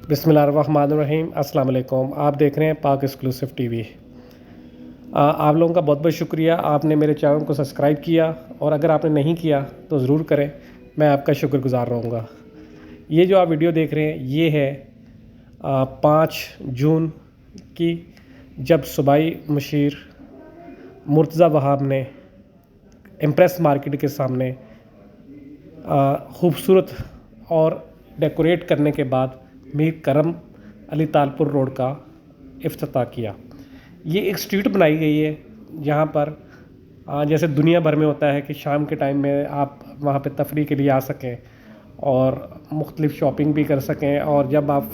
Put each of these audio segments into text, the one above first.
बिस्मिल्लाहिर्रहमानिर्रहीम। अस्सलाम वालेकुम। आप देख रहे हैं पाक एक्सक्लूसिव टीवी। आप लोगों का बहुत बहुत शुक्रिया, आपने मेरे चैनल को सब्सक्राइब किया और अगर आपने नहीं किया तो ज़रूर करें, मैं आपका शुक्रगुज़ार रहूँगा। ये जो आप वीडियो देख रहे हैं ये है 5 जून की, जब सूबाई मुशीर मुर्तज़ा वहाब ने इम्प्रेस मार्केट के सामने खूबसूरत और डेकोरेट करने के बाद मीर करम अली तालपुर रोड का इफ्तिताह किया। ये एक स्ट्रीट बनाई गई है जहाँ पर जैसे दुनिया भर में होता है कि शाम के टाइम में आप वहाँ पे तफरीह के लिए आ सकें और मुख्तलिफ शॉपिंग भी कर सकें और जब आप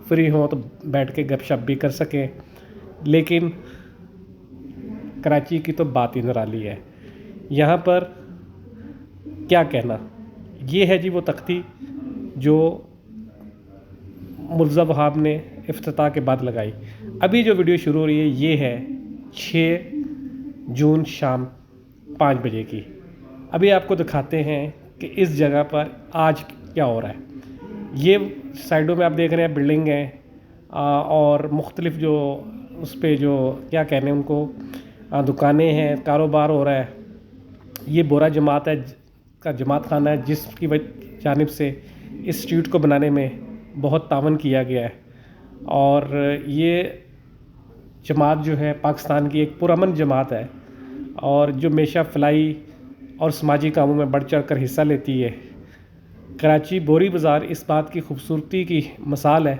फ्री हों तो बैठ के गपशप भी कर सकें। लेकिन कराची की तो बात ही निराली है। यहाँ पर क्या कहना, ये है जी वो तख्ती जो मुर्तज़ा वहाब ने इफ्तिताह के बाद लगाई। अभी जो वीडियो शुरू हो रही है ये है 6 जून शाम 5 बजे की। अभी आपको दिखाते हैं कि इस जगह पर आज क्या हो रहा है। ये साइडों में आप देख रहे हैं बिल्डिंग है और मुख्तलिफ जो उस पर जो क्या कहने उनको दुकानें हैं, कारोबार हो रहा है। ये बोरा जमात है का जमात खाना है जिसकी जानिब से इस स्ट्रीट को बनाने में बहुत तावन किया गया है। और ये जमात जो है पाकिस्तान की एक पुरअमन जमात है और जो हमेशा फलाई और समाजी कामों में बढ़ चढ़ कर हिस्सा लेती है। कराची बोरी बाज़ार इस बात की खूबसूरती की मिसाल है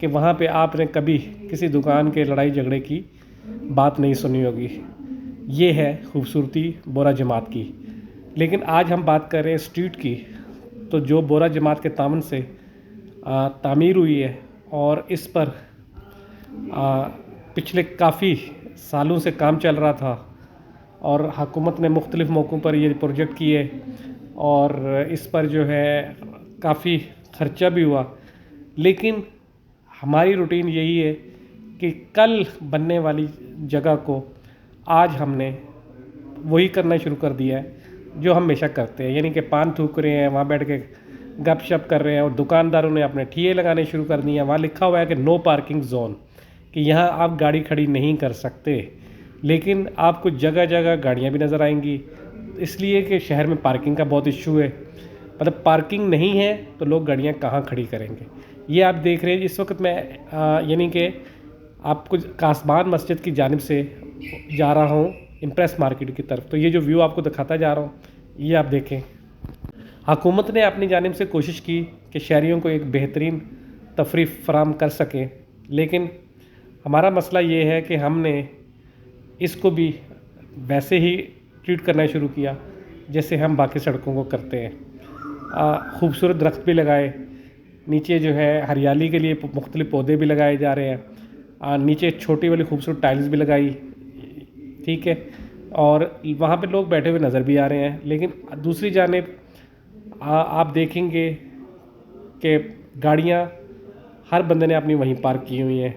कि वहाँ पे आपने कभी किसी दुकान के लड़ाई झगड़े की बात नहीं सुनी होगी। ये है खूबसूरती बोरा जमात की। लेकिन आज हम बात कर रहे हैं स्ट्रीट की, तो जो बोरा जमात के तावन से तामीर हुई है और इस पर पिछले काफ़ी सालों से काम चल रहा था और हुकूमत ने मुख्तलिफ़ मौक़ों पर ये प्रोजेक्ट किए और इस पर जो है काफ़ी ख़र्चा भी हुआ। लेकिन हमारी रूटीन यही है कि कल बनने वाली जगह को आज हमने वही करना शुरू कर दिया है जो हम हमेशा करते हैं, यानी कि पान थूक रहे हैं, वहाँ बैठ के गपशप कर रहे हैं और दुकानदारों ने अपने ठिये लगाने शुरू कर दिए हैं। वहाँ लिखा हुआ है कि नो पार्किंग जोन, कि यहाँ आप गाड़ी खड़ी नहीं कर सकते। लेकिन आपको जगह जगह गाड़ियाँ भी नज़र आएंगी, इसलिए कि शहर में पार्किंग का बहुत इशू है। मतलब पार्किंग नहीं है तो लोग गाड़ियाँ कहाँ खड़ी करेंगे। ये आप देख रहे हैं इस वक्त मैं यानी कि आपको कासबान मस्जिद की जानिब से जा रहा हूँ इम्प्रेस मार्केट की तरफ। तो ये जो व्यू आपको दिखाता जा रहा हूँ ये आप देखें। हुकूमत ने अपनी जानिब से कोशिश की कि शहरियों को एक बेहतरीन तफरीह फराहम कर सकें, लेकिन हमारा मसला ये है कि हमने इसको भी वैसे ही ट्रीट करना शुरू किया जैसे हम बाकी सड़कों को करते हैं। खूबसूरत दरख्त भी लगाए, नीचे जो है हरियाली के लिए मुख्तलिफ पौधे भी लगाए जा रहे हैं, नीचे छोटी वाली खूबसूरत टाइल्स भी लगाई, ठीक है, और वहाँ पे लोग बैठे हुए नज़र भी आ रहे हैं। लेकिन दूसरी जानिब आप देखेंगे कि गाड़ियाँ हर बंदे ने अपनी वहीं पार्क की हुई हैं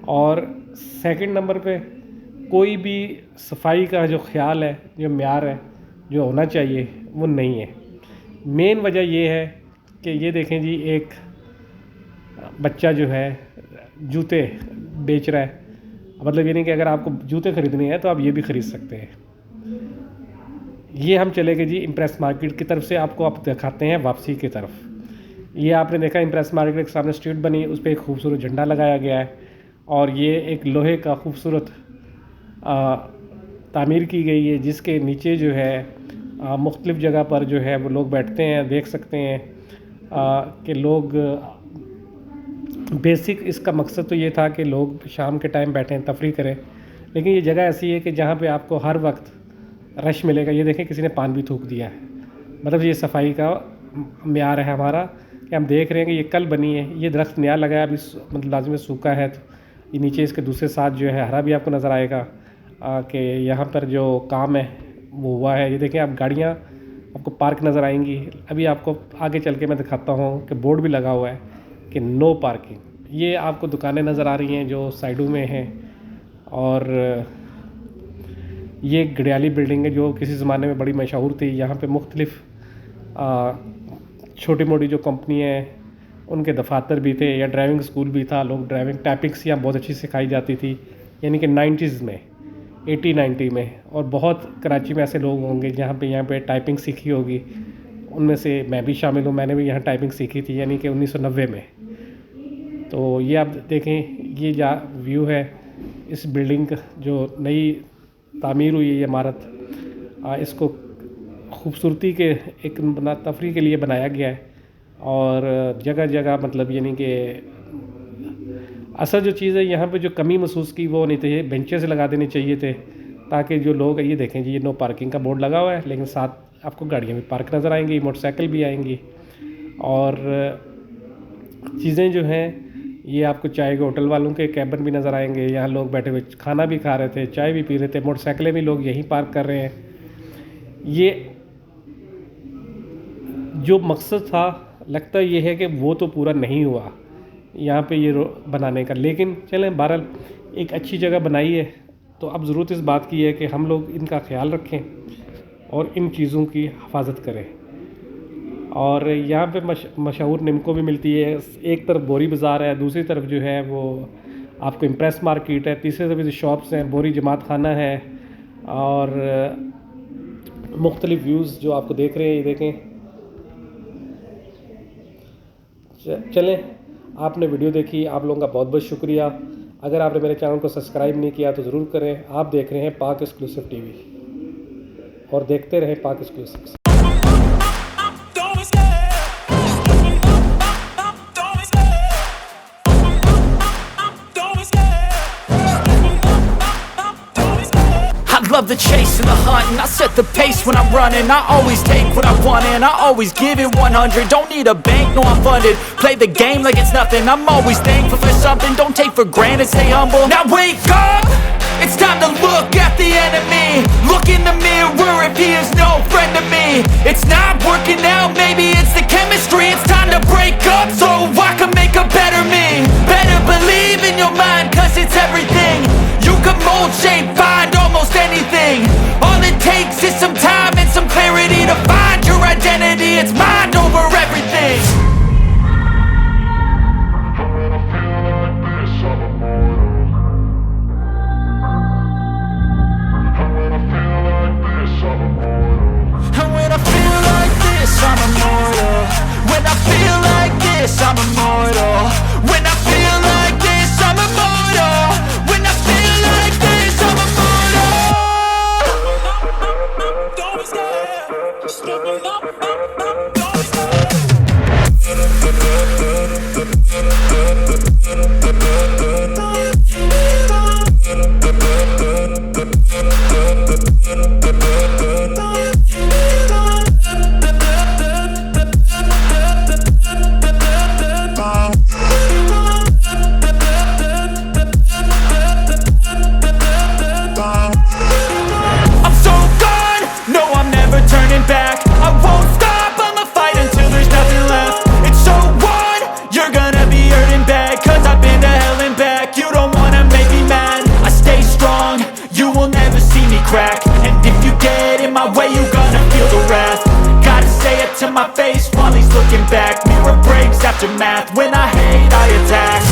और सेकंड नंबर पे कोई भी सफाई का जो ख्याल है, जो म्यार है, जो होना चाहिए वो नहीं है। मेन वजह ये है कि ये देखें जी, एक बच्चा जो है जूते बेच रहा है। मतलब ये नहीं कि अगर आपको जूते ख़रीदने हैं तो आप ये भी ख़रीद सकते हैं। ये हम चले गए जी इम्प्रेस मार्केट की तरफ से, आपको आप दिखाते हैं वापसी की तरफ। ये आपने देखा इम्प्रेस मार्केट के सामने स्ट्रीट बनी, उस पर एक खूबसूरत झंडा लगाया गया है और ये एक लोहे का खूबसूरत तामीर की गई है जिसके नीचे जो है मुख्तलिफ़ जगह पर जो है वो लोग बैठते हैं। देख सकते हैं कि लोग बेसिक इसका मकसद तो ये था कि लोग शाम के टाइम बैठें, तफरीह करें। लेकिन ये जगह ऐसी है कि जहाँ पे आपको हर वक्त रश मिलेगा। ये देखें किसी ने पान भी थूक दिया है। मतलब ये सफाई का म्यार है हमारा कि हम देख रहे हैं कि ये कल बनी है। ये दरख्त नया लगाया, अभी मतलब लाजमी सूखा है, तो ये नीचे इसके दूसरे साथ जो है हरा भी आपको नज़र आएगा कि यहाँ पर जो काम है वो हुआ है। ये देखें आप गाड़ियाँ आपको पार्क नज़र आएंगी। अभी आपको आगे चल के मैं दिखाता हूँ कि बोर्ड भी लगा हुआ है कि नो पार्किंग। ये आपको दुकानें नज़र आ रही हैं जो साइडों में हैं और ये गडियाली बिल्डिंग है जो किसी ज़माने में बड़ी मशहूर थी। यहाँ पे मुख्तलिफ़ छोटी मोटी जो कंपनी है उनके दफातर भी थे या ड्राइविंग स्कूल भी था। लोग ड्राइविंग टाइपिंग्स यहाँ बहुत अच्छी सिखाई जाती थी, यानी कि 90s में, 80-90 में। और बहुत कराची में ऐसे लोग होंगे जहाँ पे यहाँ पे टाइपिंग सीखी होगी, उनमें से मैं भी शामिल हूँ। मैंने भी यहाँ टाइपिंग सीखी थी, यानी कि 1990 में। तो ये आप देखें, ये जा व्यू है इस बिल्डिंग का, जो नई तामीर हुई है ये इमारत। इसको खूबसूरती के एक तफरी के लिए बनाया गया है, और जगह जगह मतलब यानी कि असल जो चीज़ है यहाँ पे जो कमी महसूस की वो नहीं थी, बेंचेस लगा देने चाहिए थे, ताकि जो लोग ये देखें जी, ये नो पार्किंग का बोर्ड लगा हुआ है, लेकिन साथ आपको गाड़ियाँ भी पार्क नज़र आएंगी, मोटरसाइकिल भी आएंगी। और चीज़ें जो हैं ये आपको चाय के होटल वालों के कैबिन भी नज़र आएंगे, यहाँ लोग बैठे हुए खाना भी खा रहे थे, चाय भी पी रहे थे, मोटरसाइकिलें भी लोग यहीं पार्क कर रहे हैं। ये जो मकसद था, लगता ये है कि वो तो पूरा नहीं हुआ यहाँ पे ये बनाने का, लेकिन चलें बहरहाल एक अच्छी जगह बनाई है। तो अब ज़रूरत इस बात की है कि हम लोग इनका ख्याल रखें और इन चीज़ों की हिफाजत करें। और यहाँ पे मशहूर निमको भी मिलती है। एक तरफ बोरी बाज़ार है, दूसरी तरफ जो है वो आपको इम्प्रेस मार्केट है, तीसरी तरफ जो शॉप्स हैं बोरी जमात खाना है, और मुख्तलिफ व्यूज़ जो आपको देख रहे हैं, ये देखें। चलें, आपने वीडियो देखी, आप लोगों का बहुत बहुत शुक्रिया। अगर आपने मेरे चैनल को सब्सक्राइब नहीं किया तो ज़रूर करें। आप देख रहे हैं पाक एक्सक्लूसिव टीवी, और देखते रहें पाक exclusive. Love the chase and the hunt, and I set the pace when I'm running. I always take what I want and I always give it 100. Don't need a bank, no I'm funded. Play the game like it's nothing. I'm always thankful for something. Don't take for granted, stay humble. Now wake up, it's time to look at the enemy. Look in the mirror if he is no friend to me. It's not working out, maybe it's the chemistry. It's time to break up so I can make a better me. Better believe in your mind, cause it's everything. You can mold, shape, find almost anything. All it takes is some time and some clarity to find your identity. It's mind over everything. And when I feel like this, I'm immortal. When I feel like this, I'm immortal. When I feel like this, I'm immortal. When I feel like this, I'm immortal. Don't be scared. Just looking up. Don't be scared. I'm so gone, no I'm never turning back. I won't stop, I'ma fight until there's nothing left. It's so on, you're gonna be hurting bad, cause I've been to hell and back. You don't wanna make me mad, I stay strong, you will never see me crack. And if you get in my way, you're gonna feel the wrath. Gotta say it to my face while he's looking back. Mirror breaks after math, when I hate I attack.